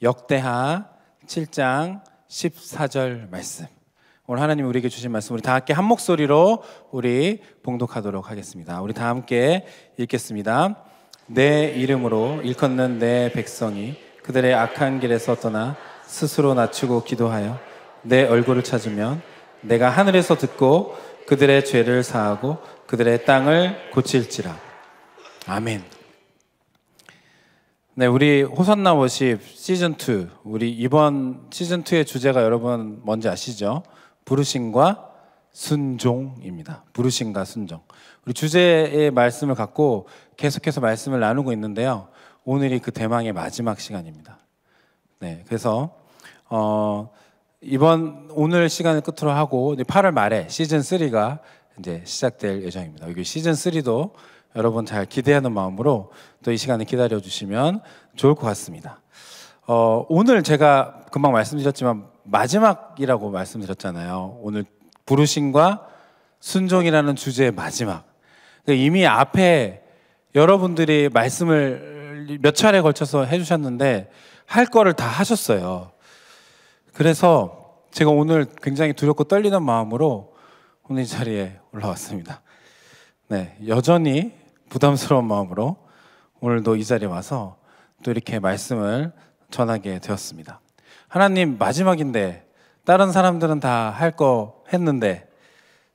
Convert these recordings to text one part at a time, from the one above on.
역대하 7장 14절 말씀. 오늘 하나님이 우리에게 주신 말씀 우리 다 함께 한 목소리로 우리 봉독하도록 하겠습니다. 우리 다 함께 읽겠습니다. 내 이름으로 일컫는 내 백성이 그들의 악한 길에서 떠나 스스로 낮추고 기도하여 내 얼굴을 찾으면 내가 하늘에서 듣고 그들의 죄를 사하고 그들의 땅을 고칠지라. 아멘. 네, 우리 호산나 워십 시즌2, 우리 이번 시즌2의 주제가 여러분 뭔지 아시죠? 부르심과 순종입니다. 부르심과 순종. 우리 주제의 말씀을 갖고 계속해서 말씀을 나누고 있는데요. 오늘이 그 대망의 마지막 시간입니다. 네, 그래서 오늘 시간을 끝으로 하고 8월 말에 시즌3가 이제 시작될 예정입니다. 여기 시즌3도 여러분 잘 기대하는 마음으로 또 이 시간을 기다려 주시면 좋을 것 같습니다. 오늘 제가 금방 말씀드렸지만 마지막이라고 말씀드렸잖아요. 오늘 부르심과 순종이라는 주제의 마지막. 이미 앞에 여러분들이 말씀을 몇 차례 걸쳐서 해주셨는데 할 거를 다 하셨어요. 그래서 제가 오늘 굉장히 두렵고 떨리는 마음으로 오늘 이 자리에 올라왔습니다. 네, 여전히 부담스러운 마음으로 오늘도 이 자리에 와서 또 이렇게 말씀을 전하게 되었습니다. 하나님, 마지막인데 다른 사람들은 다 할 거 했는데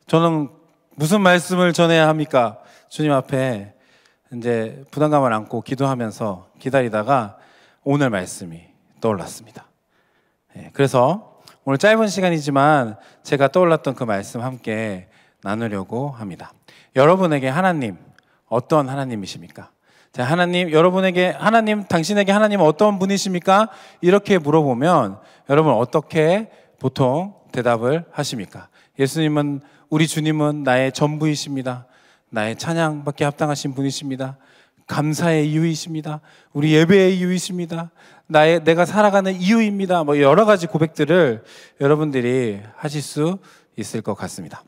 저는 무슨 말씀을 전해야 합니까? 주님 앞에 이제 부담감을 안고 기도하면서 기다리다가 오늘 말씀이 떠올랐습니다. 네, 그래서 오늘 짧은 시간이지만 제가 떠올랐던 그 말씀 함께 나누려고 합니다. 여러분에게 하나님, 어떤 하나님이십니까? 자, 하나님, 당신에게 하나님은 어떤 분이십니까? 이렇게 물어보면 여러분 어떻게 보통 대답을 하십니까? 예수님은, 우리 주님은 나의 전부이십니다. 나의 찬양받기 합당하신 분이십니다. 감사의 이유이십니다. 우리 예배의 이유이십니다. 내가 살아가는 이유입니다. 뭐 여러 가지 고백들을 여러분들이 하실 수 있을 것 같습니다.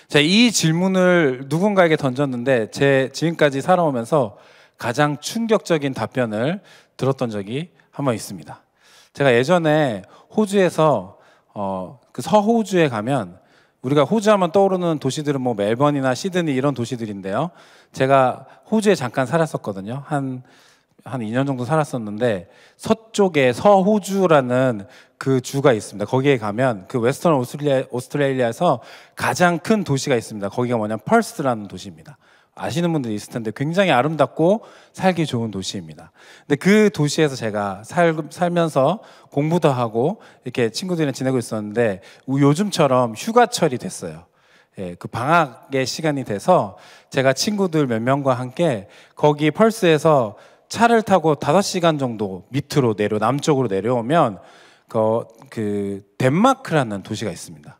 자, 이 질문을 누군가에게 던졌는데 지금까지 살아오면서 가장 충격적인 답변을 들었던 적이 한 번 있습니다. 제가 예전에 호주에서 그 서호주에 가면 우리가 호주 하면 떠오르는 도시들은 뭐 멜번이나 시드니 이런 도시들인데요. 제가 호주에 잠깐 살았었거든요. 한 2년 정도 살았었는데 서쪽에 서호주라는 그 주가 있습니다. 거기에 가면 그 웨스턴 오스트레일리아에서 가장 큰 도시가 있습니다. 거기가 뭐냐면 펄스라는 도시입니다. 아시는 분들이 있을 텐데 굉장히 아름답고 살기 좋은 도시입니다. 근데 그 도시에서 제가 살면서 공부도 하고 이렇게 친구들이랑 지내고 있었는데 요즘처럼 휴가철이 됐어요. 예, 그 방학의 시간이 돼서 제가 친구들 몇 명과 함께 거기 펄스에서 차를 타고 5시간 정도 밑으로 남쪽으로 내려오면 그 덴마크라는 도시가 있습니다.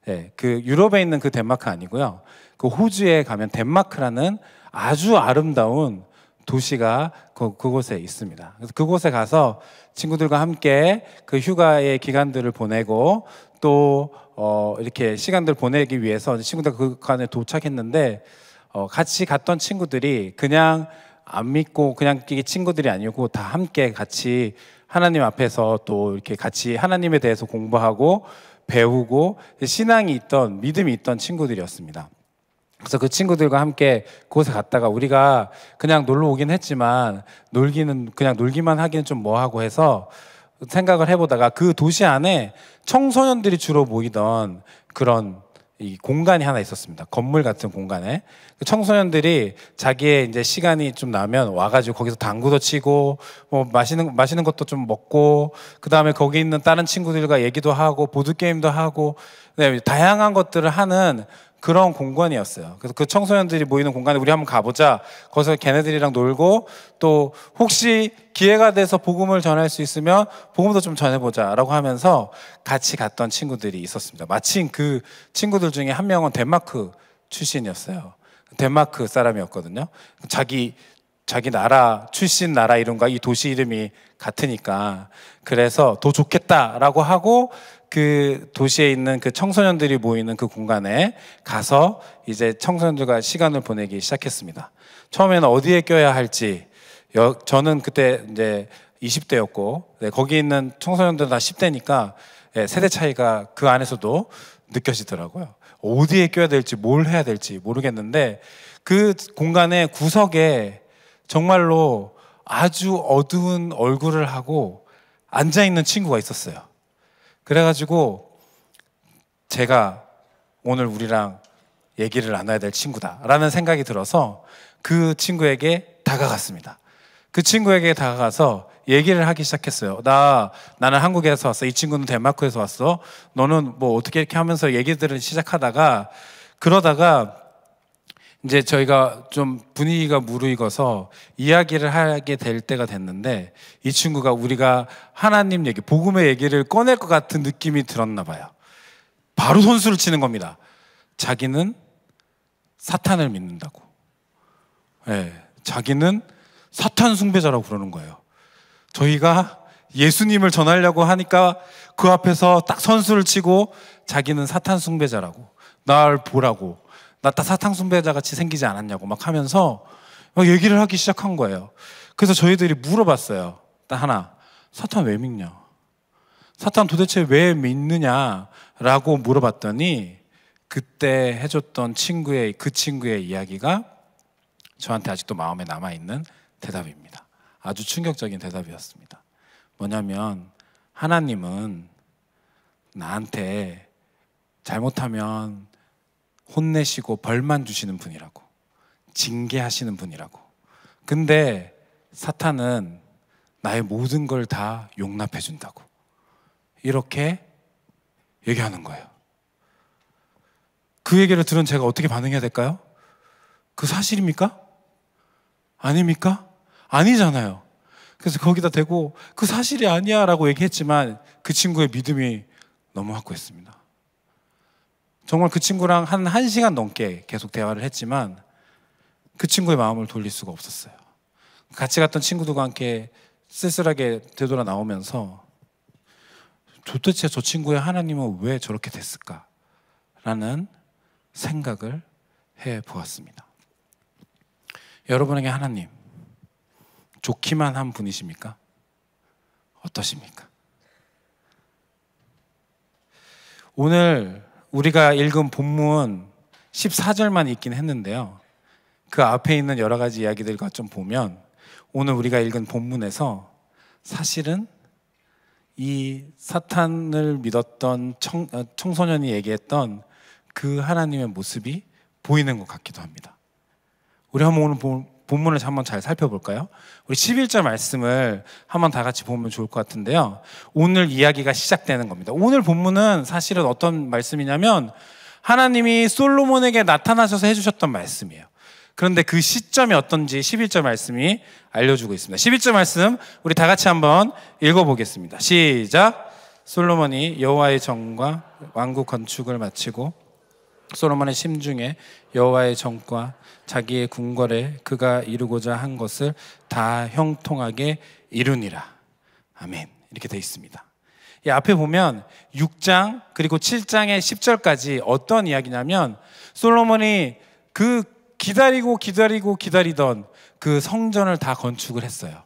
예, 그 유럽에 있는 그 덴마크 아니고요. 그 호주에 가면 덴마크라는 아주 아름다운 도시가 그곳에 있습니다. 그래서 그곳에 가서 친구들과 함께 그 휴가의 기간들을 보내고 또 이렇게 시간들을 보내기 위해서 친구들 그간에 도착했는데 같이 갔던 친구들이 그냥 안 믿고 그냥 친구들이 아니고 다 함께 같이 하나님 앞에서 또 이렇게 같이 하나님에 대해서 공부하고 배우고 신앙이 있던, 믿음이 있던 친구들이었습니다. 그래서 그 친구들과 함께 그곳에 갔다가 우리가 그냥 놀러 오긴 했지만 그냥 놀기만 하기는 좀 뭐하고 해서 생각을 해보다가 그 도시 안에 청소년들이 주로 모이던 그런 이 공간이 하나 있었습니다. 건물 같은 공간에 청소년들이 자기의 이제 시간이 좀 나면 와가지고 거기서 당구도 치고 뭐 맛있는 것도 좀 먹고 그 다음에 거기 있는 다른 친구들과 얘기도 하고 보드 게임도 하고 네, 다양한 것들을 하는 그런 공간이었어요. 그래서 그 청소년들이 모이는 공간에 우리 한번 가보자. 거기서 걔네들이랑 놀고 또 혹시 기회가 돼서 복음을 전할 수 있으면 복음도 좀 전해보자라고 하면서 같이 갔던 친구들이 있었습니다. 마침 그 친구들 중에 한 명은 덴마크 출신이었어요. 덴마크 사람이었거든요. 자기 나라 출신 나라 이름과 이 도시 이름이 같으니까 그래서 더 좋겠다라고 하고 그 도시에 있는 그 청소년들이 모이는 그 공간에 가서 이제 청소년들과 시간을 보내기 시작했습니다. 처음에는 어디에 껴야 할지 저는 그때 이제 20대였고 거기 있는 청소년들은 다 10대니까 세대 차이가 그 안에서도 느껴지더라고요. 어디에 껴야 될지 뭘 해야 될지 모르겠는데 그 공간의 구석에 정말로 아주 어두운 얼굴을 하고 앉아있는 친구가 있었어요. 그래가지고 제가 오늘 우리랑 얘기를 나눠야 될 친구다라는 생각이 들어서 그 친구에게 다가갔습니다. 그 친구에게 다가가서 얘기를 하기 시작했어요. 나는 한국에서 왔어. 이 친구는 덴마크에서 왔어. 너는 뭐 어떻게 이렇게 하면서 얘기들을 시작하다가 그러다가 이제 저희가 좀 분위기가 무르익어서 이야기를 하게 될 때가 됐는데 이 친구가 우리가 하나님 얘기, 복음의 얘기를 꺼낼 것 같은 느낌이 들었나 봐요. 바로 선수를 치는 겁니다. 자기는 사탄을 믿는다고. 자기는 사탄 숭배자라고 그러는 거예요. 저희가 예수님을 전하려고 하니까 그 앞에서 딱 선수를 치고 자기는 사탄 숭배자라고, 날 보라고, 나 딱 사탄 숭배자 같이 생기지 않았냐고 막 하면서 얘기를 하기 시작한 거예요. 그래서 저희들이 물어봤어요. 딱 하나, 사탄 왜 믿냐? 사탄 도대체 왜 믿느냐라고 물어봤더니 그때 해줬던 그 친구의 이야기가 저한테 아직도 마음에 남아있는 대답입니다. 아주 충격적인 대답이었습니다. 뭐냐면 하나님은 나한테 잘못하면 혼내시고 벌만 주시는 분이라고, 징계하시는 분이라고. 근데 사탄은 나의 모든 걸 다 용납해 준다고. 이렇게 얘기하는 거예요. 그 얘기를 들은 제가 어떻게 반응해야 될까요? 그 사실입니까? 아닙니까? 아니잖아요. 그래서 거기다 대고 그 사실이 아니야 라고 얘기했지만 그 친구의 믿음이 너무 확고했습니다. 정말 그 친구랑 한 1시간 넘게 계속 대화를 했지만 그 친구의 마음을 돌릴 수가 없었어요. 같이 갔던 친구들과 함께 쓸쓸하게 되돌아 나오면서 도대체 저 친구의 하나님은 왜 저렇게 됐을까? 라는 생각을 해보았습니다. 여러분에게 하나님 좋기만 한 분이십니까? 어떠십니까? 오늘 우리가 읽은 본문 14절만 읽긴 했는데요, 그 앞에 있는 여러 가지 이야기들과 좀 보면 오늘 우리가 읽은 본문에서 사실은 이 사탄을 믿었던 청소년이 얘기했던 그 하나님의 모습이 보이는 것 같기도 합니다. 우리 한번 오늘 본문을 한번 잘 살펴볼까요? 우리 11절 말씀을 한번 다 같이 보면 좋을 것 같은데요, 오늘 이야기가 시작되는 겁니다. 오늘 본문은 사실은 어떤 말씀이냐면 하나님이 솔로몬에게 나타나셔서 해주셨던 말씀이에요. 그런데 그 시점이 어떤지 11절 말씀이 알려주고 있습니다. 11절 말씀 우리 다 같이 한번 읽어보겠습니다. 시작. 솔로몬이 여호와의 정과 왕국 건축을 마치고 솔로몬의 심중에 여호와의 정과 자기의 궁궐에 그가 이루고자 한 것을 다 형통하게 이루니라. 아멘. 이렇게 되어 있습니다. 이 앞에 보면 6장 그리고 7장의 10절까지 어떤 이야기냐면 솔로몬이 그 기다리던 그 성전을 다 건축을 했어요.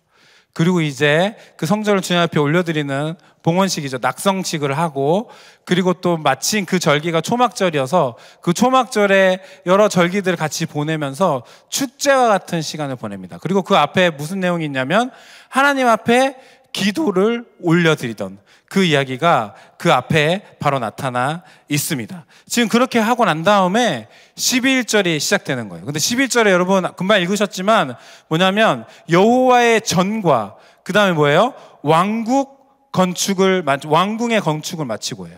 그리고 이제 그 성전을 주님 앞에 올려드리는 봉헌식이죠. 낙성식을 하고, 그리고 또 마침 그 절기가 초막절이어서 그 초막절에 여러 절기들을 같이 보내면서 축제와 같은 시간을 보냅니다. 그리고 그 앞에 무슨 내용이 있냐면 하나님 앞에 기도를 올려드리던 그 이야기가 그 앞에 바로 나타나 있습니다. 지금 그렇게 하고 난 다음에 11절이 시작되는 거예요. 근데 11절에 여러분 금방 읽으셨지만 뭐냐면 여호와의 전과 그 다음에 뭐예요? 왕궁의 건축을 마치고 해요.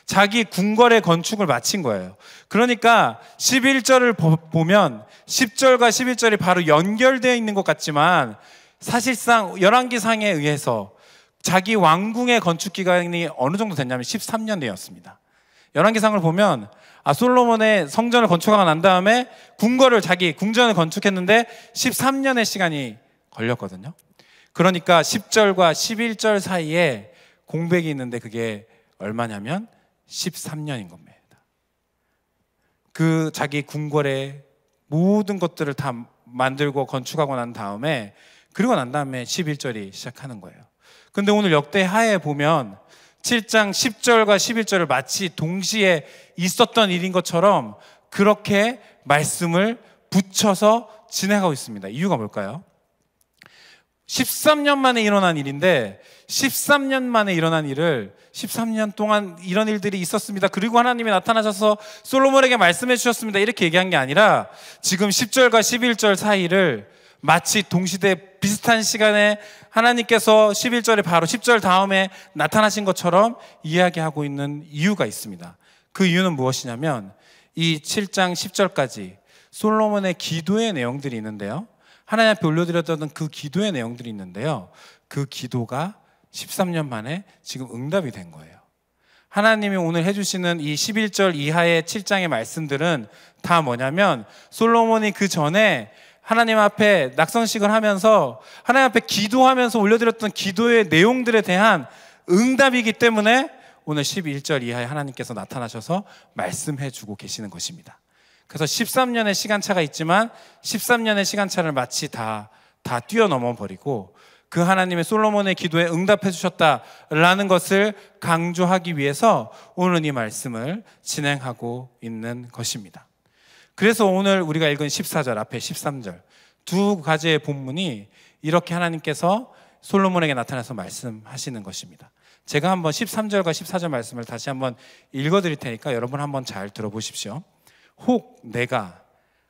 자기 궁궐의 건축을 마친 거예요. 그러니까 11절을 보면 10절과 11절이 바로 연결되어 있는 것 같지만 사실상 열왕기상에 의해서 자기 왕궁의 건축 기간이 어느 정도 됐냐면 13년 되었습니다. 열왕기상을 보면 솔로몬의 성전을 건축하고 난 다음에 자기 궁전을 건축했는데 13년의 시간이 걸렸거든요. 그러니까 10절과 11절 사이에 공백이 있는데 그게 얼마냐면 13년인 겁니다. 그 자기 궁궐의 모든 것들을 다 만들고 건축하고 난 다음에 그리고 난 다음에 11절이 시작하는 거예요. 근데 오늘 역대하에 보면 7장 10절과 11절을 마치 동시에 있었던 일인 것처럼 그렇게 말씀을 붙여서 진행하고 있습니다. 이유가 뭘까요? 13년 만에 일어난 일인데 13년 만에 일어난 일을 13년 동안 이런 일들이 있었습니다. 그리고 하나님이 나타나셔서 솔로몬에게 말씀해 주셨습니다. 이렇게 얘기한 게 아니라 지금 10절과 11절 사이를 마치 동시대 비슷한 시간에 하나님께서 11절에 바로 10절 다음에 나타나신 것처럼 이야기하고 있는 이유가 있습니다. 그 이유는 무엇이냐면 이 7장 10절까지 솔로몬의 기도의 내용들이 있는데요. 하나님 앞에 올려드렸던 그 기도의 내용들이 있는데요. 그 기도가 13년 만에 지금 응답이 된 거예요. 하나님이 오늘 해주시는 이 11절 이하의 7장의 말씀들은 다 뭐냐면 솔로몬이 그 전에 하나님 앞에 낙성식을 하면서 하나님 앞에 기도하면서 올려드렸던 기도의 내용들에 대한 응답이기 때문에 오늘 11절 이하에 하나님께서 나타나셔서 말씀해 주고 계시는 것입니다. 그래서 13년의 시간차가 있지만 13년의 시간차를 마치 다 뛰어넘어 버리고 그 하나님의 솔로몬의 기도에 응답해 주셨다라는 것을 강조하기 위해서 오늘 이 말씀을 진행하고 있는 것입니다. 그래서 오늘 우리가 읽은 14절 앞에 13절 두 가지의 본문이 이렇게 하나님께서 솔로몬에게 나타나서 말씀하시는 것입니다. 제가 한번 13절과 14절 말씀을 다시 한번 읽어드릴 테니까 여러분 한번 잘 들어보십시오. 혹 내가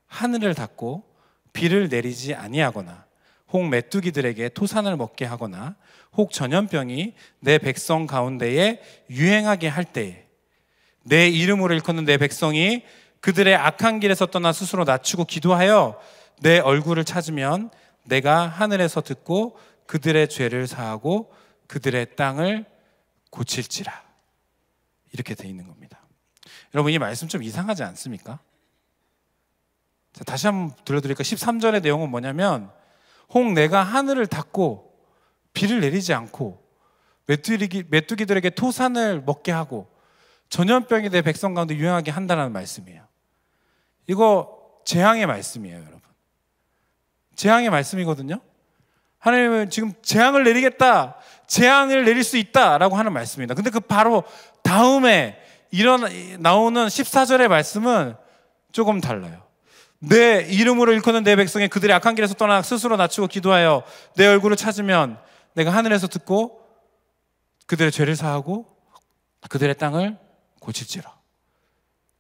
하늘을 닫고 비를 내리지 아니하거나 혹 메뚜기들에게 토산을 먹게 하거나 혹 전염병이 내 백성 가운데에 유행하게 할 때에 내 이름으로 일컫는 내 백성이 그들의 악한 길에서 떠나 스스로 낮추고 기도하여 내 얼굴을 찾으면 내가 하늘에서 듣고 그들의 죄를 사하고 그들의 땅을 고칠지라. 이렇게 돼 있는 겁니다. 여러분 이 말씀 좀 이상하지 않습니까? 자, 다시 한번 들려드릴까? 13절의 내용은 뭐냐면 혹 내가 하늘을 닫고 비를 내리지 않고 메뚜기들에게 토산을 먹게 하고 전염병이 내 백성 가운데 유행하게 한다는 말씀이에요. 이거 재앙의 말씀이에요, 여러분. 재앙의 말씀이거든요. 하나님은 지금 재앙을 내리겠다, 재앙을 내릴 수 있다라고 하는 말씀입니다. 근데 그 바로 다음에 나오는 14절의 말씀은 조금 달라요. 내 이름으로 일컫는 내 백성이 그들의 악한 길에서 떠나 스스로 낮추고 기도하여 내 얼굴을 찾으면 내가 하늘에서 듣고 그들의 죄를 사하고 그들의 땅을 고칠지라.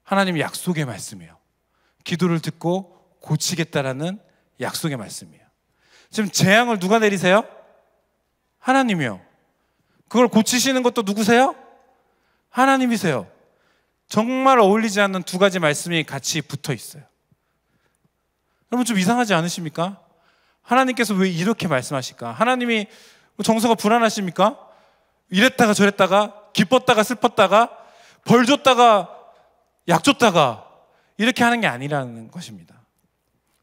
하나님의 약속의 말씀이에요. 기도를 듣고 고치겠다라는 약속의 말씀이에요. 지금 재앙을 누가 내리세요? 하나님이요. 그걸 고치시는 것도 누구세요? 하나님이세요. 정말 어울리지 않는 두 가지 말씀이 같이 붙어 있어요. 여러분 좀 이상하지 않으십니까? 하나님께서 왜 이렇게 말씀하실까? 하나님이 정서가 불안하십니까? 이랬다가 저랬다가 기뻤다가 슬펐다가 벌 줬다가 약 줬다가 이렇게 하는 게 아니라는 것입니다.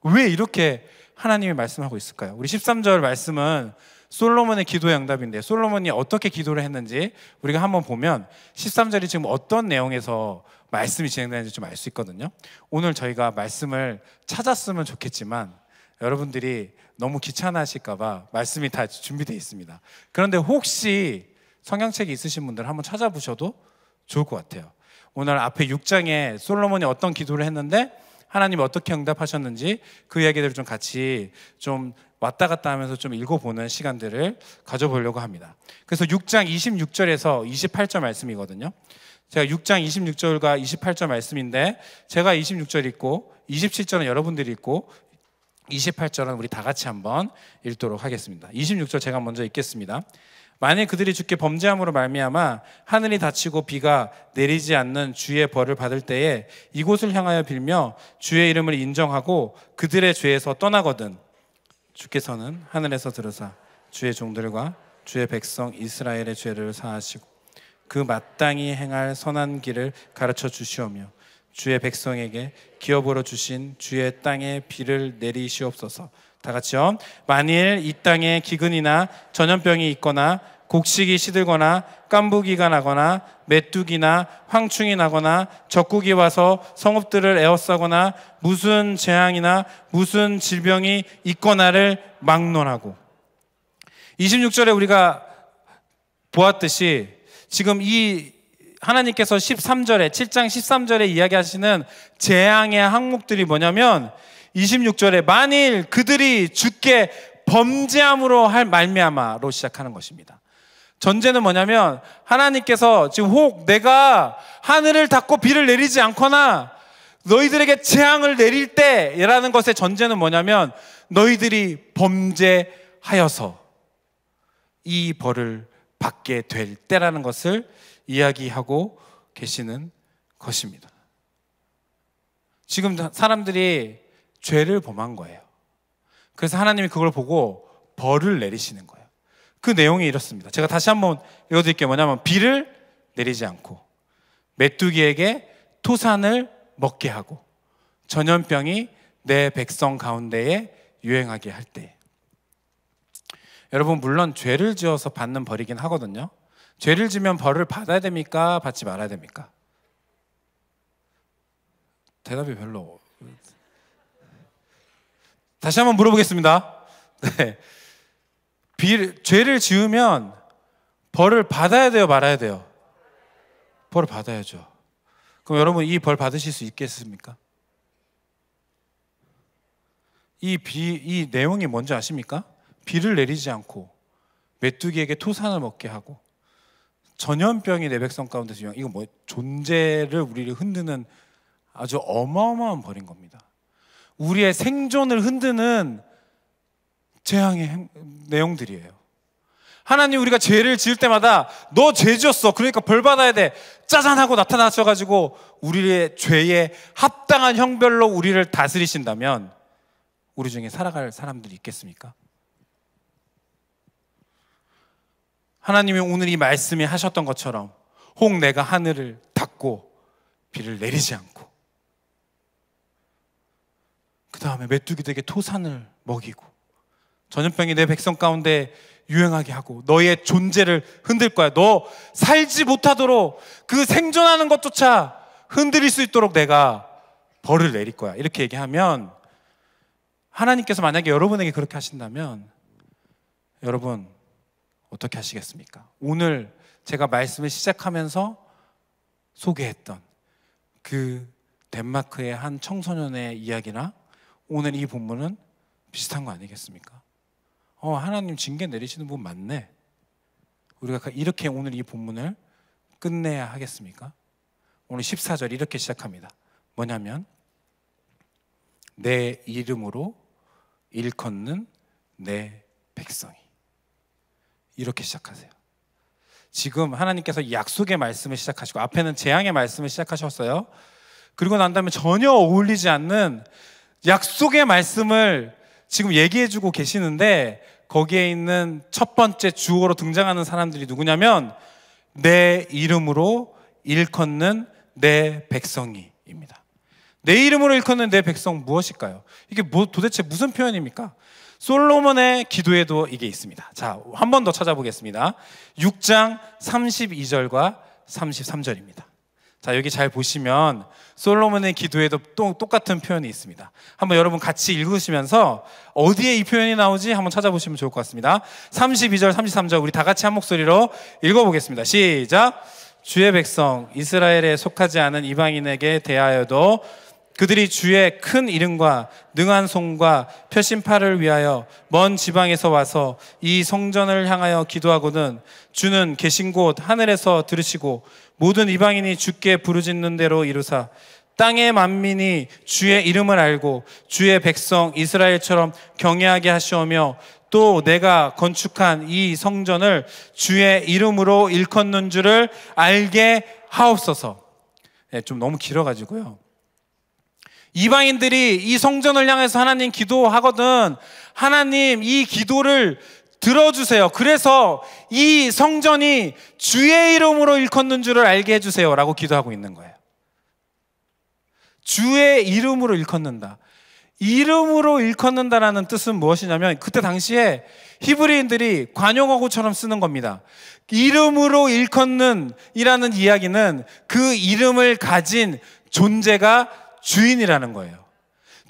왜 이렇게 하나님이 말씀하고 있을까요? 우리 13절 말씀은 솔로몬의 기도의 응답인데 솔로몬이 어떻게 기도를 했는지 우리가 한번 보면 13절이 지금 어떤 내용에서 말씀이 진행되는지 좀 알 수 있거든요. 오늘 저희가 말씀을 찾았으면 좋겠지만 여러분들이 너무 귀찮아하실까 봐 말씀이 다 준비되어 있습니다. 그런데 혹시 성경책이 있으신 분들 한번 찾아보셔도 좋을 것 같아요. 오늘 앞에 6장에 솔로몬이 어떤 기도를 했는데 하나님이 어떻게 응답하셨는지 그 이야기들을 좀 같이 좀 왔다 갔다 하면서 좀 읽어보는 시간들을 가져보려고 합니다. 그래서 6장 26절에서 28절 말씀이거든요. 제가 6장 26절과 28절 말씀인데 제가 26절 읽고 27절은 여러분들이 읽고 28절은 우리 다 같이 한번 읽도록 하겠습니다. 26절 제가 먼저 읽겠습니다. 만일 그들이 주께 범죄함으로 말미암아 하늘이 닫히고 비가 내리지 않는 주의 벌을 받을 때에 이곳을 향하여 빌며 주의 이름을 인정하고 그들의 죄에서 떠나거든 주께서는 하늘에서 들으사 주의 종들과 주의 백성 이스라엘의 죄를 사하시고 그 마땅히 행할 선한 길을 가르쳐 주시오며 주의 백성에게 기업으로 주신 주의 땅에 비를 내리시옵소서. 다 같이요. 만일 이 땅에 기근이나 전염병이 있거나 곡식이 시들거나 깐부기가 나거나 메뚜기나 황충이 나거나 적국이 와서 성읍들을 에워싸거나 무슨 재앙이나 무슨 질병이 있거나를 막론하고 26절에 우리가 보았듯이 지금 이 하나님께서 13절에 7장 13절에 이야기하시는 재앙의 항목들이 뭐냐면 26절에 만일 그들이 주께 범죄함으로 할 말미암아로 시작하는 것입니다. 전제는 뭐냐면 하나님께서 지금 혹 내가 하늘을 닫고 비를 내리지 않거나 너희들에게 재앙을 내릴 때라는 것의 전제는 뭐냐면 너희들이 범죄하여서 이 벌을 받게 될 때라는 것을 이야기하고 계시는 것입니다. 지금 사람들이 죄를 범한 거예요. 그래서 하나님이 그걸 보고 벌을 내리시는 거예요. 그 내용이 이렇습니다. 제가 다시 한번 읽어드릴게요. 뭐냐면 비를 내리지 않고 메뚜기에게 토산을 먹게 하고 전염병이 내 백성 가운데에 유행하게 할 때. 여러분 물론 죄를 지어서 받는 벌이긴 하거든요. 죄를 지면 벌을 받아야 됩니까? 받지 말아야 됩니까? 대답이 별로. 다시 한번 물어보겠습니다. 네. 죄를 지으면 벌을 받아야 돼요, 말아야 돼요? 벌을 받아야죠. 그럼 여러분 이 벌 받으실 수 있겠습니까? 이 내용이 뭔지 아십니까? 비를 내리지 않고 메뚜기에게 토산을 먹게 하고 전염병이 내 백성 가운데서 유행. 이거 뭐 존재를 우리를 흔드는 아주 어마어마한 벌인 겁니다. 우리의 생존을 흔드는 재앙의 내용들이에요. 하나님 우리가 죄를 지을 때마다 너 죄 지었어 그러니까 벌 받아야 돼 짜잔 하고 나타나셔가지고 우리의 죄에 합당한 형별로 우리를 다스리신다면 우리 중에 살아갈 사람들이 있겠습니까? 하나님이 오늘 이 말씀이 하셨던 것처럼 혹 내가 하늘을 닫고 비를 내리지 않고 그 다음에 메뚜기들에게 토산을 먹이고 전염병이 내 백성 가운데 유행하게 하고 너의 존재를 흔들 거야. 너 살지 못하도록 그 생존하는 것조차 흔들릴 수 있도록 내가 벌을 내릴 거야. 이렇게 얘기하면 하나님께서 만약에 여러분에게 그렇게 하신다면 여러분 어떻게 하시겠습니까? 오늘 제가 말씀을 시작하면서 소개했던 그 덴마크의 한 청소년의 이야기나 오늘 이 본문은 비슷한 거 아니겠습니까? 하나님 징계 내리시는 분 맞네. 우리가 이렇게 오늘 이 본문을 끝내야 하겠습니까? 오늘 14절 이렇게 시작합니다. 뭐냐면 내 이름으로 일컫는 내 백성이. 이렇게 시작하세요. 지금 하나님께서 약속의 말씀을 시작하시고 앞에는 재앙의 말씀을 시작하셨어요. 그리고 난 다음에 전혀 어울리지 않는 약속의 말씀을 지금 얘기해주고 계시는데 거기에 있는 첫 번째 주어로 등장하는 사람들이 누구냐면 내 이름으로 일컫는 내 백성이입니다. 내 이름으로 일컫는 내 백성 무엇일까요? 이게 도대체 무슨 표현입니까? 솔로몬의 기도에도 이게 있습니다. 자, 한 번 더 찾아보겠습니다. 6장 32절과 33절입니다. 자, 여기 잘 보시면 솔로몬의 기도에도 또 똑같은 표현이 있습니다. 한번 여러분 같이 읽으시면서 어디에 이 표현이 나오지 한번 찾아보시면 좋을 것 같습니다. 32절, 33절 우리 다 같이 한 목소리로 읽어보겠습니다. 시작! 주의 백성 이스라엘에 속하지 않은 이방인에게 대하여도 그들이 주의 큰 이름과 능한 손과 표심팔을 위하여 먼 지방에서 와서 이 성전을 향하여 기도하거든 주는 계신 곳 하늘에서 들으시고 모든 이방인이 주께 부르짖는 대로 이루사 땅의 만민이 주의 이름을 알고 주의 백성 이스라엘처럼 경외하게 하시오며 또 내가 건축한 이 성전을 주의 이름으로 일컫는 줄을 알게 하옵소서. 네, 좀 너무 길어가지고요. 이방인들이 이 성전을 향해서 하나님 기도하거든 하나님 이 기도를 들어주세요. 그래서 이 성전이 주의 이름으로 일컫는 줄을 알게 해주세요 라고 기도하고 있는 거예요. 주의 이름으로 일컫는다. 이름으로 일컫는다라는 뜻은 무엇이냐면 그때 당시에 히브리인들이 관용어구처럼 쓰는 겁니다. 이름으로 일컫는 이라는 이야기는 그 이름을 가진 존재가 주인이라는 거예요.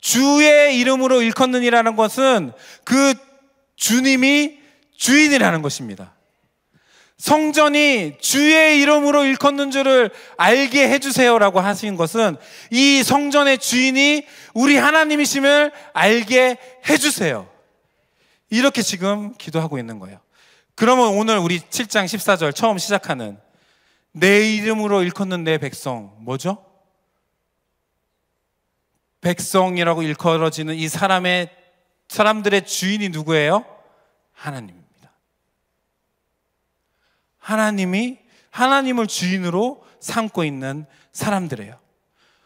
주의 이름으로 일컫는이라는 것은 그 주님이 주인이라는 것입니다. 성전이 주의 이름으로 일컫는 줄을 알게 해주세요라고 하신 것은 이 성전의 주인이 우리 하나님이심을 알게 해주세요. 이렇게 지금 기도하고 있는 거예요. 그러면 오늘 우리 7장 14절 처음 시작하는 내 이름으로 일컫는 내 백성 뭐죠? 백성이라고 일컬어지는 이 사람들의 주인이 누구예요? 하나님입니다. 하나님이 하나님을 주인으로 삼고 있는 사람들이에요.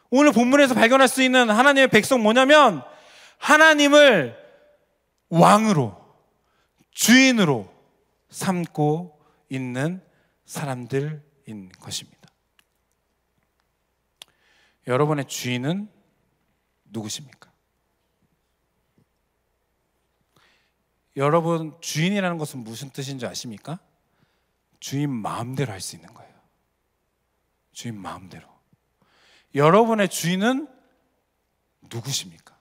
오늘 본문에서 발견할 수 있는 하나님의 백성 뭐냐면 하나님을 왕으로 주인으로 삼고 있는 사람들인 것입니다. 여러분의 주인은 누구십니까? 여러분 주인이라는 것은 무슨 뜻인 줄 아십니까? 주인 마음대로 할 수 있는 거예요. 주인 마음대로. 여러분의 주인은 누구십니까?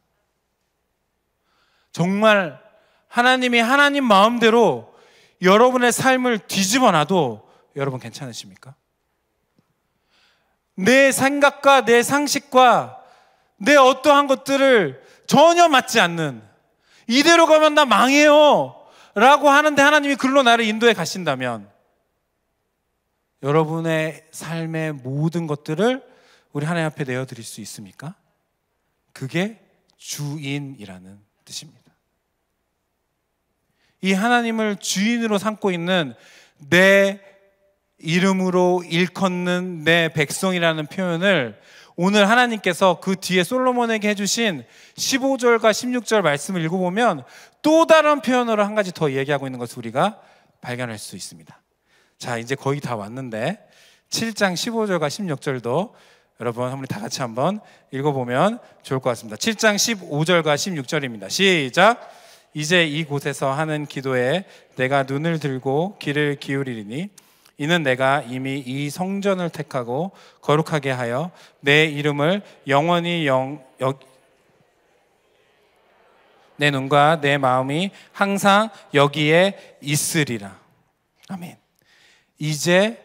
정말 하나님이 하나님 마음대로 여러분의 삶을 뒤집어 놔도 여러분 괜찮으십니까? 내 생각과 내 상식과 내 어떠한 것들을 전혀 맞지 않는, 이대로 가면 나 망해요 라고 하는데 하나님이 글로 나를 인도해 가신다면 여러분의 삶의 모든 것들을 우리 하나님 앞에 내어드릴 수 있습니까? 그게 주인이라는 뜻입니다. 이 하나님을 주인으로 삼고 있는 내 이름으로 일컫는 내 백성이라는 표현을 오늘 하나님께서 그 뒤에 솔로몬에게 해주신 15절과 16절 말씀을 읽어보면 또 다른 표현으로 한 가지 더 얘기하고 있는 것을 우리가 발견할 수 있습니다. 자, 이제 거의 다 왔는데 7장 15절과 16절도 여러분 한번 다 같이 한번 읽어보면 좋을 것 같습니다. 7장 15절과 16절입니다. 시작! 이제 이곳에서 하는 기도에 내가 눈을 들고 귀를 기울이리니 이는 내가 이미 이 성전을 택하고 거룩하게 하여 내 이름을 영원히 내 눈과 내 마음이 항상 여기에 있으리라. 아멘. 이제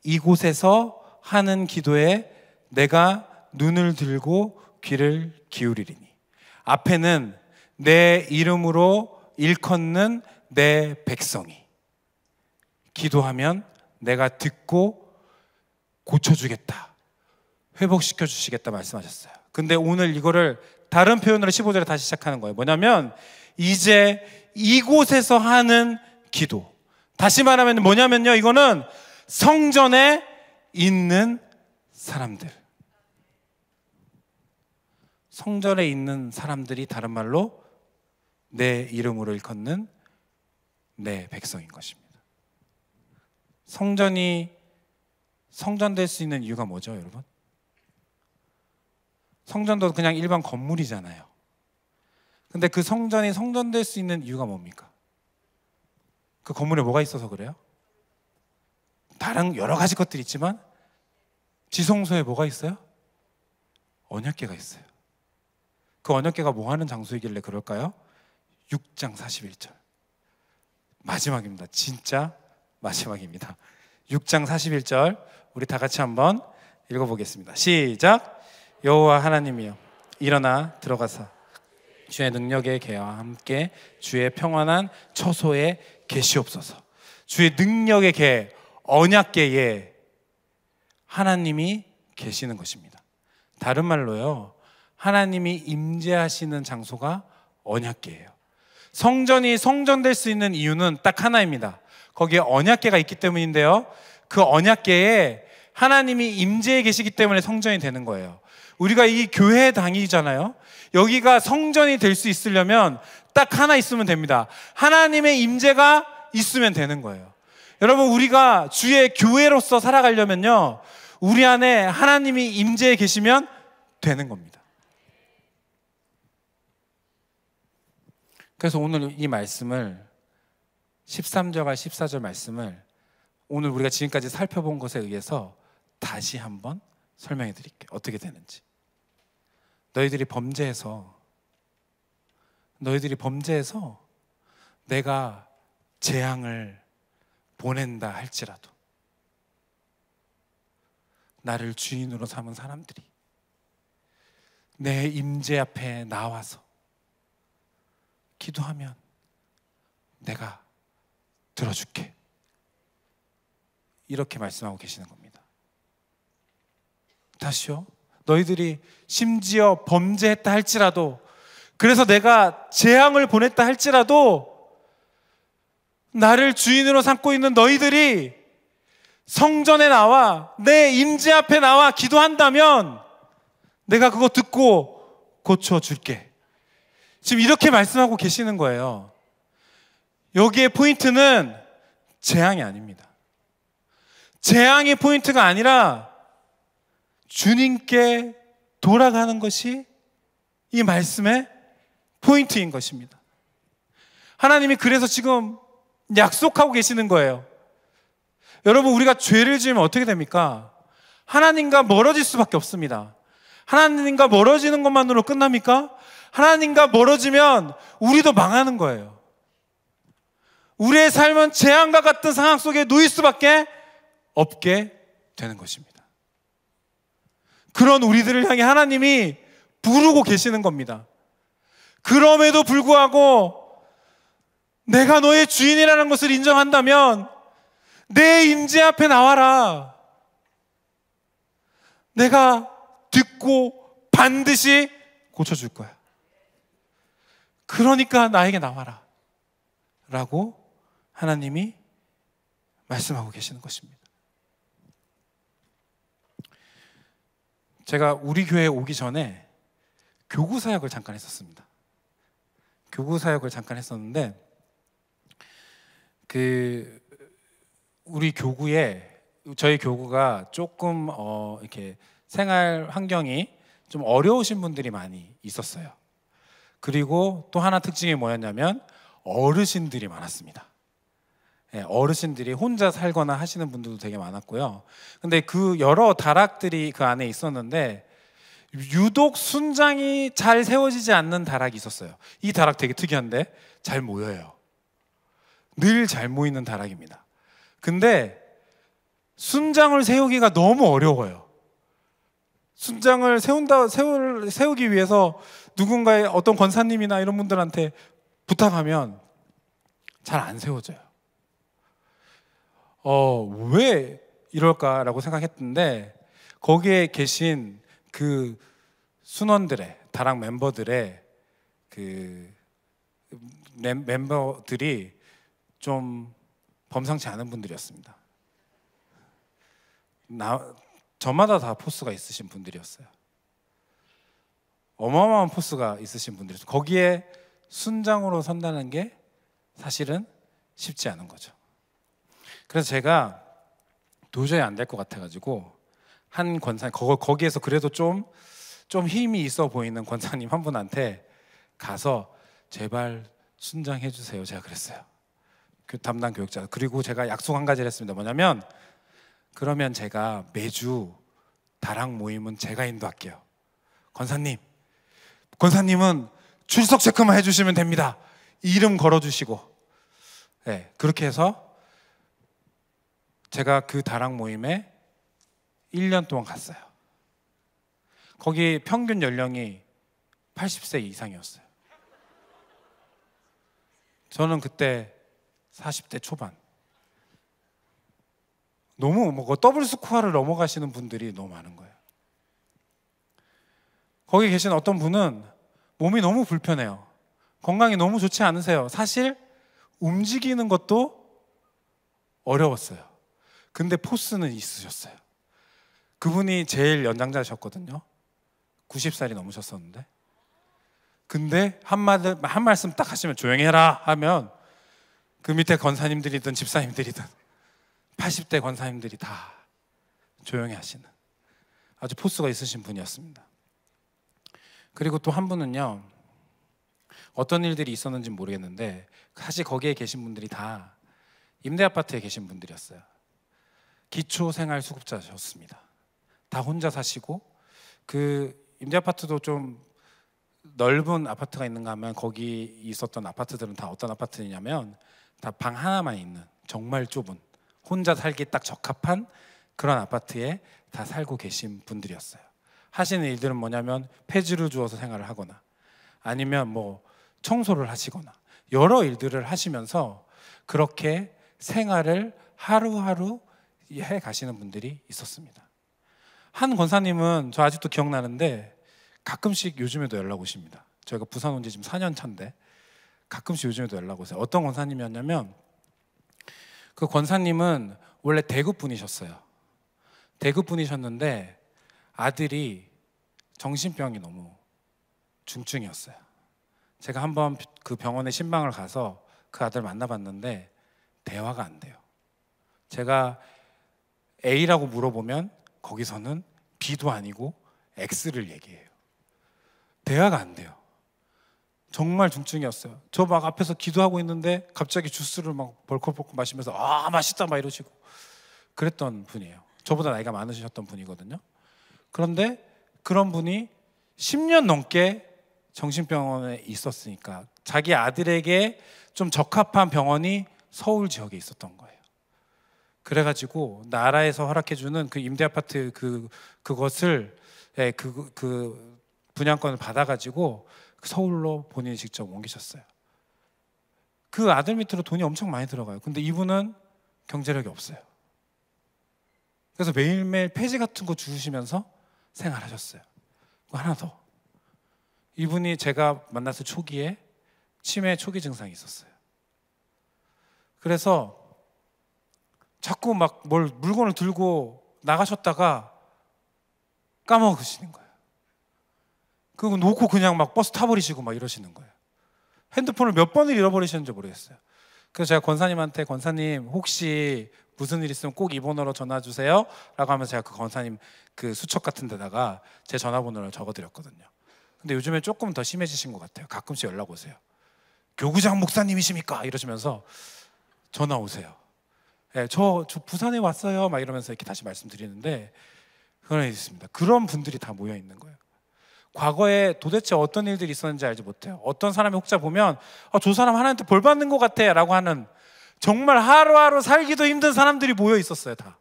이곳에서 하는 기도에 내가 눈을 들고 귀를 기울이리니, 앞에는 내 이름으로 일컫는 내 백성이 기도하면 내가 듣고 고쳐주겠다, 회복시켜 주시겠다 말씀하셨어요. 근데 오늘 이거를 다른 표현으로 15절에 다시 시작하는 거예요. 뭐냐면 이제 이곳에서 하는 기도. 다시 말하면 뭐냐면요, 이거는 성전에 있는 사람들, 성전에 있는 사람들이 다른 말로 내 이름으로 일컫는 내 백성인 것입니다. 성전이 성전될 수 있는 이유가 뭐죠, 여러분? 성전도 그냥 일반 건물이잖아요. 근데 그 성전이 성전될 수 있는 이유가 뭡니까? 그 건물에 뭐가 있어서 그래요? 다른 여러 가지 것들이 있지만 지성소에 뭐가 있어요? 언약궤가 있어요. 그 언약궤가 뭐 하는 장소이길래 그럴까요? 6장 41절 마지막입니다. 진짜 마지막입니다. 6장 41절 우리 다 같이 한번 읽어보겠습니다. 시작! 여호와 하나님이여 일어나 들어가사 주의 능력의 계와 함께 주의 평안한 처소에 계시옵소서. 주의 능력의 계, 언약궤에 하나님이 계시는 것입니다. 다른 말로요, 하나님이 임재하시는 장소가 언약궤예요. 성전이 성전될 수 있는 이유는 딱 하나입니다. 거기에 언약궤가 있기 때문인데요, 그 언약궤에 하나님이 임재해 계시기 때문에 성전이 되는 거예요. 우리가 이 교회 다니잖아요. 여기가 성전이 될 수 있으려면 딱 하나 있으면 됩니다. 하나님의 임재가 있으면 되는 거예요. 여러분, 우리가 주의 교회로서 살아가려면요, 우리 안에 하나님이 임재해 계시면 되는 겁니다. 그래서 오늘 이 말씀을 13절과 14절 말씀을 오늘 우리가 지금까지 살펴본 것에 의해서 다시 한번 설명해 드릴게요. 어떻게 되는지. 너희들이 범죄해서 내가 재앙을 보낸다 할지라도 나를 주인으로 삼은 사람들이 내 임재 앞에 나와서 기도하면 내가 들어줄게, 이렇게 말씀하고 계시는 겁니다. 다시요, 너희들이 심지어 범죄했다 할지라도, 그래서 내가 재앙을 보냈다 할지라도 나를 주인으로 삼고 있는 너희들이 성전에 나와 내 임재 앞에 나와 기도한다면 내가 그거 듣고 고쳐줄게. 지금 이렇게 말씀하고 계시는 거예요. 여기에 포인트는 재앙이 아닙니다. 재앙의 포인트가 아니라 주님께 돌아가는 것이 이 말씀의 포인트인 것입니다. 하나님이 그래서 지금 약속하고 계시는 거예요. 여러분, 우리가 죄를 지으면 어떻게 됩니까? 하나님과 멀어질 수밖에 없습니다. 하나님과 멀어지는 것만으로 끝납니까? 하나님과 멀어지면 우리도 망하는 거예요. 우리의 삶은 재앙과 같은 상황 속에 놓일 수밖에 없게 되는 것입니다. 그런 우리들을 향해 하나님이 부르고 계시는 겁니다. 그럼에도 불구하고 내가 너의 주인이라는 것을 인정한다면 내 임재 앞에 나와라. 내가 듣고 반드시 고쳐줄 거야. 그러니까 나에게 나와라 라고 하나님이 말씀하고 계시는 것입니다. 제가 우리 교회에 오기 전에 교구 사역을 잠깐 했었습니다. 교구 사역을 잠깐 했었는데 우리 교구에, 저희 교구가 조금 이렇게 생활 환경이 좀 어려우신 분들이 많이 있었어요. 그리고 또 하나 특징이 뭐였냐면 어르신들이 많았습니다. 네, 어르신들이 혼자 살거나 하시는 분들도 되게 많았고요. 근데 그 여러 다락들이 그 안에 있었는데 유독 순장이 잘 세워지지 않는 다락이 있었어요. 이 다락 되게 특이한데 잘 모여요. 늘 잘 모이는 다락입니다. 근데 순장을 세우기가 너무 어려워요. 순장을 세우기 위해서 누군가의 어떤 권사님이나 이런 분들한테 부탁하면 잘 안 세워져요. 왜 이럴까라고 생각했는데 거기에 계신 그 순원들의, 다락 멤버들의 멤버들이 좀 범상치 않은 분들이었습니다. 저마다 다 포스가 있으신 분들이었어요. 어마어마한 포스가 있으신 분들이었어요. 거기에 순장으로 선다는 게 사실은 쉽지 않은 거죠. 그래서 제가 도저히 안 될 것 같아가지고 한 권사님, 거기에서 그래도 좀 힘이 있어 보이는 권사님 한 분한테 가서 제발 순장해 주세요, 제가 그랬어요. 그 담당 교육자. 그리고 제가 약속 한 가지를 했습니다. 뭐냐면 그러면 제가 매주 다락 모임은 제가 인도할게요. 권사님은 출석 체크만 해주시면 됩니다. 이름 걸어주시고. 네, 그렇게 해서 제가 그 다락 모임에 1년 동안 갔어요. 거기 평균 연령이 80세 이상이었어요. 저는 그때 40대 초반. 너무 더블 스코어를 넘어가시는 분들이 너무 많은 거예요. 거기 계신 어떤 분은 몸이 너무 불편해요. 건강이 너무 좋지 않으세요. 사실 움직이는 것도 어려웠어요. 근데 포스는 있으셨어요. 그분이 제일 연장자셨거든요. 90살이 넘으셨었는데. 근데 한 말씀 딱 하시면 조용히 해라 하면 그 밑에 권사님들이든 집사님들이든 80대 권사님들이 다 조용히 하시는 아주 포스가 있으신 분이었습니다. 그리고 또 한 분은요, 어떤 일들이 있었는지 모르겠는데 사실 거기에 계신 분들이 다 임대아파트에 계신 분들이었어요. 기초생활수급자셨습니다. 다 혼자 사시고, 그 임대아파트도 좀 넓은 아파트가 있는가 하면 거기 있었던 아파트들은 다 어떤 아파트냐면 다 방 하나만 있는 정말 좁은 혼자 살기 딱 적합한 그런 아파트에 다 살고 계신 분들이었어요. 하시는 일들은 뭐냐면 폐지를 주워서 생활을 하거나 아니면 뭐 청소를 하시거나 여러 일들을 하시면서 그렇게 생활을 하루하루 해 가시는 분들이 있었습니다. 한 권사님은 저 아직도 기억나는데 가끔씩 요즘에도 연락 오십니다. 저희가 부산 온 지 지금 4년 차인데 가끔씩 요즘에도 연락 오세요. 어떤 권사님이었냐면 그 권사님은 원래 대구 분이셨어요. 대구 분이셨는데 아들이 정신병이 너무 중증이었어요. 제가 한번 그 병원에 신방을 가서 그 아들 만나봤는데 대화가 안 돼요. 제가 A라고 물어보면 거기서는 B도 아니고 X를 얘기해요. 대화가 안 돼요. 정말 중증이었어요. 저 막 앞에서 기도하고 있는데 갑자기 주스를 막 벌컥벌컥 마시면서 아 맛있다 막 이러시고 그랬던 분이에요. 저보다 나이가 많으셨던 분이거든요. 그런데 그런 분이 10년 넘게 정신병원에 있었으니까 자기 아들에게 좀 적합한 병원이 서울 지역에 있었던 거예요. 그래가지고 나라에서 허락해주는 그 임대아파트 그것을 그 분양권을 받아가지고 서울로 본인이 직접 옮기셨어요. 그 아들 밑으로 돈이 엄청 많이 들어가요. 근데 이분은 경제력이 없어요. 그래서 매일매일 폐지 같은 거 주우시면서 생활하셨어요. 하나 더. 이분이 제가 만났을 초기에 치매 초기 증상이 있었어요. 그래서 자꾸 막 물건을 들고 나가셨다가 까먹으시는 거예요. 그거 놓고 그냥 막 버스 타버리시고 막 이러시는 거예요. 핸드폰을 몇 번을 잃어버리셨는지 모르겠어요. 그래서 제가 권사님한테 권사님 혹시 무슨 일 있으면 꼭 이 번호로 전화 주세요 라고 하면서 제가 그 권사님 그 수첩 같은 데다가 제 전화번호를 적어드렸거든요. 근데 요즘에 조금 더 심해지신 것 같아요. 가끔씩 연락 오세요. 교구장 목사님이십니까? 이러시면서 전화 오세요. 네, 저 부산에 왔어요 막 이러면서 이렇게 다시 말씀드리는데 그런 일이 있습니다. 그런 분들이 다 모여 있는 거예요. 과거에 도대체 어떤 일들이 있었는지 알지 못해요. 어떤 사람이 혹자 보면 저 사람 하나님한테 벌 받는 것 같아 라고 하는 정말 하루하루 살기도 힘든 사람들이 모여 있었어요. 다.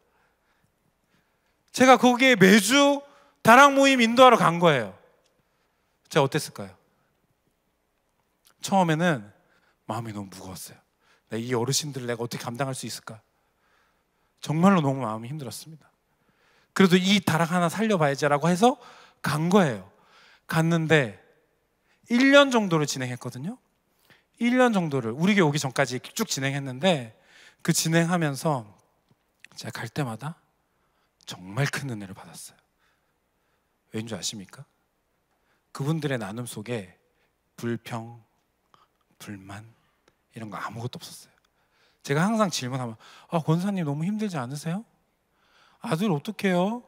제가 거기에 매주 다락 모임 인도하러 간 거예요. 제가 어땠을까요? 처음에는 마음이 너무 무거웠어요. 이 어르신들을 내가 어떻게 감당할 수 있을까? 정말로 너무 마음이 힘들었습니다. 그래도 이 다락 하나 살려봐야지라고 해서 간 거예요. 갔는데 1년 정도를 진행했거든요. 1년 정도를 우리 교회 오기 전까지 쭉 진행했는데 그 진행하면서 제가 갈 때마다 정말 큰 은혜를 받았어요. 왜인 줄 아십니까? 그분들의 나눔 속에 불평, 불만 이런 거 아무것도 없었어요. 제가 항상 질문하면 권사님 너무 힘들지 않으세요? 아들 어떡해요?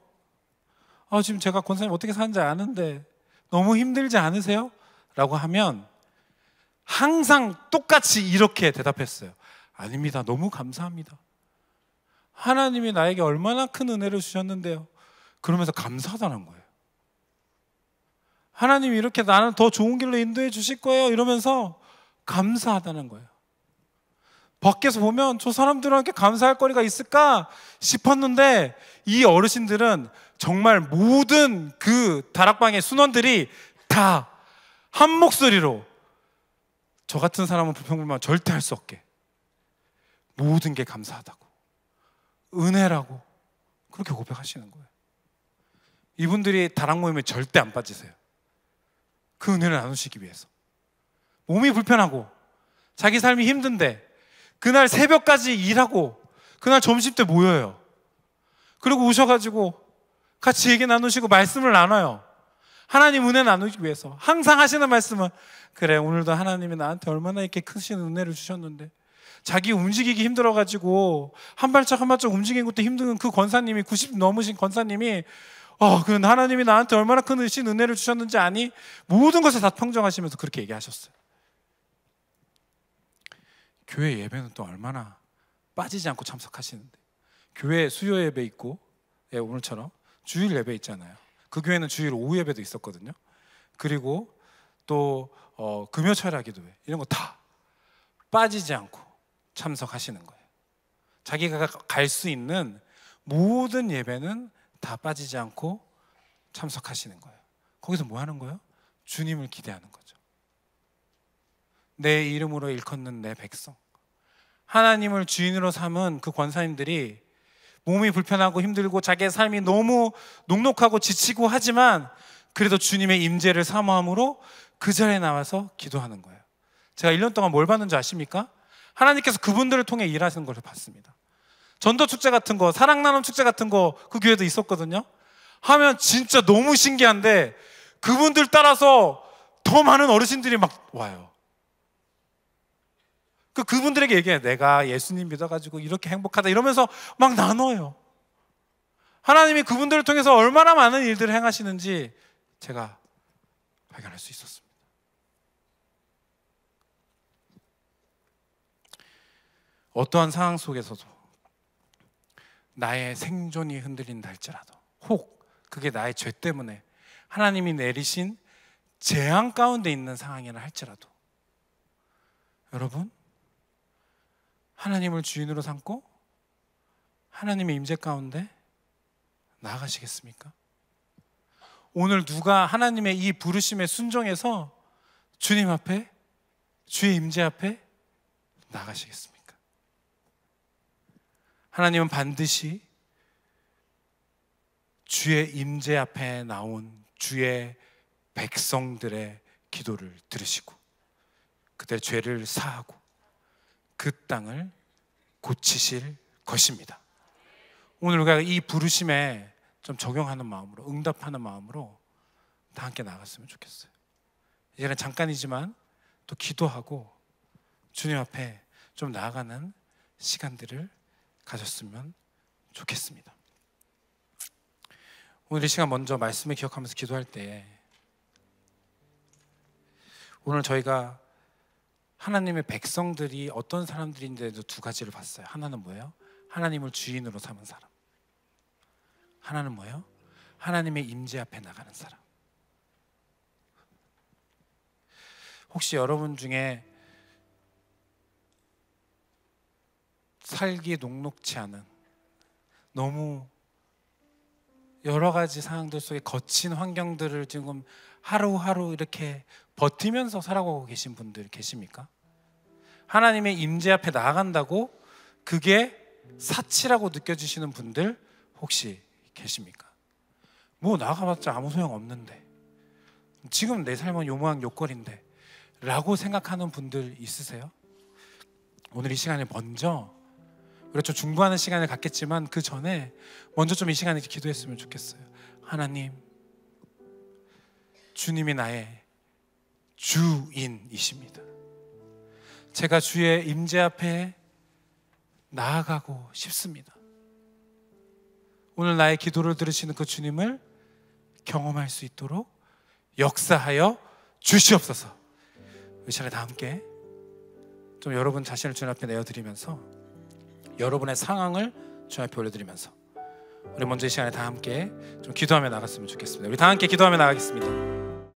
지금 제가 권사님 어떻게 사는지 아는데 너무 힘들지 않으세요? 라고 하면 항상 똑같이 이렇게 대답했어요. 아닙니다. 너무 감사합니다. 하나님이 나에게 얼마나 큰 은혜를 주셨는데요. 그러면서 감사하다는 거예요. 하나님이 이렇게 나는 더 좋은 길로 인도해 주실 거예요. 이러면서 감사하다는 거예요. 밖에서 보면 저 사람들한테 감사할 거리가 있을까 싶었는데 이 어르신들은 정말 모든 그 다락방의 순원들이 다 한 목소리로 저 같은 사람은 불평불만 절대 할 수 없게 모든 게 감사하다고 은혜라고 그렇게 고백하시는 거예요. 이분들이 다락 모임에 절대 안 빠지세요. 그 은혜를 나누시기 위해서. 몸이 불편하고 자기 삶이 힘든데 그날 새벽까지 일하고 그날 점심때 모여요. 그리고 오셔가지고 같이 얘기 나누시고 말씀을 나눠요. 하나님 은혜 나누기 위해서. 항상 하시는 말씀은 그래 오늘도 하나님이 나한테 얼마나 이렇게 크신 은혜를 주셨는데 자기 움직이기 힘들어가지고 한 발짝 한 발짝 움직이는 것도 힘든 그 권사님이 90 넘으신 권사님이 그 하나님이 나한테 얼마나 큰 은혜를 주셨는지 아니? 모든 것을 다 평정하시면서 그렇게 얘기하셨어요. 교회 예배는 또 얼마나 빠지지 않고 참석하시는데 교회 수요 예배 있고 오늘처럼 주일 예배 있잖아요. 그 교회는 주일 오후 예배도 있었거든요. 그리고 또 금요 철야 기도회 이런 거 다 빠지지 않고 참석하시는 거예요. 자기가 갈 수 있는 모든 예배는 다 빠지지 않고 참석하시는 거예요. 거기서 뭐 하는 거예요? 주님을 기대하는 거죠. 내 이름으로 일컫는 내 백성, 하나님을 주인으로 삼은 그 권사님들이 몸이 불편하고 힘들고 자기의 삶이 너무 녹록하고 지치고 하지만 그래도 주님의 임재를 사모함으로 그 자리에 나와서 기도하는 거예요. 제가 1년 동안 뭘 봤는지 아십니까? 하나님께서 그분들을 통해 일하시는 것을 봤습니다. 전도축제 같은 거, 사랑나눔 축제 같은 거 그 교회도 있었거든요. 하면 진짜 너무 신기한데 그분들 따라서 더 많은 어르신들이 막 와요. 그분들에게 얘기해요. 내가 예수님 믿어가지고 이렇게 행복하다 이러면서 막 나눠요. 하나님이 그분들을 통해서 얼마나 많은 일들을 행하시는지 제가 발견할 수 있었습니다. 어떠한 상황 속에서도 나의 생존이 흔들린다 할지라도, 혹 그게 나의 죄 때문에 하나님이 내리신 재앙 가운데 있는 상황이라 할지라도, 여러분, 하나님을 주인으로 삼고 하나님의 임재 가운데 나아가시겠습니까? 오늘 누가 하나님의 이 부르심에 순종해서 주님 앞에, 주의 임재 앞에 나아가시겠습니까? 하나님은 반드시 주의 임재 앞에 나온 주의 백성들의 기도를 들으시고 그들의 죄를 사하고 그 땅을 고치실 것입니다. 오늘 우리가 이 부르심에 좀 적용하는 마음으로, 응답하는 마음으로 다 함께 나갔으면 좋겠어요. 이제는 잠깐이지만 또 기도하고 주님 앞에 좀 나아가는 시간들을 가졌으면 좋겠습니다. 오늘 이 시간 먼저 말씀을 기억하면서 기도할 때, 오늘 저희가 하나님의 백성들이 어떤 사람들인지도 두 가지를 봤어요. 하나는 뭐예요? 하나님을 주인으로 삼은 사람. 하나는 뭐예요? 하나님의 임재 앞에 나가는 사람. 혹시 여러분 중에 살기 녹록지 않은, 너무 여러 가지 상황들 속에 거친 환경들을 지금 하루하루 이렇게 버티면서 살아가고 계신 분들 계십니까? 하나님의 임재 앞에 나아간다고 그게 사치라고 느껴지시는 분들 혹시 계십니까? 뭐 나가봤자 아무 소용 없는데, 지금 내 삶은 요모양 요꼴인데 라고 생각하는 분들 있으세요? 오늘 이 시간에 먼저, 우리가 좀 중보하는 시간을 갖겠지만 그 전에 먼저 좀 이 시간에 기도했으면 좋겠어요. 하나님, 주님이 나의 주인이십니다. 제가 주의 임재 앞에 나아가고 싶습니다. 오늘 나의 기도를 들으시는 그 주님을 경험할 수 있도록 역사하여 주시옵소서. 이 시간에 다 함께 좀 여러분 자신을 주님 앞에 내어드리면서, 여러분의 상황을 주님 앞에 올려드리면서 우리 먼저 이 시간에 다 함께 좀 기도하며 나갔으면 좋겠습니다. 우리 다 함께 기도하며 나가겠습니다.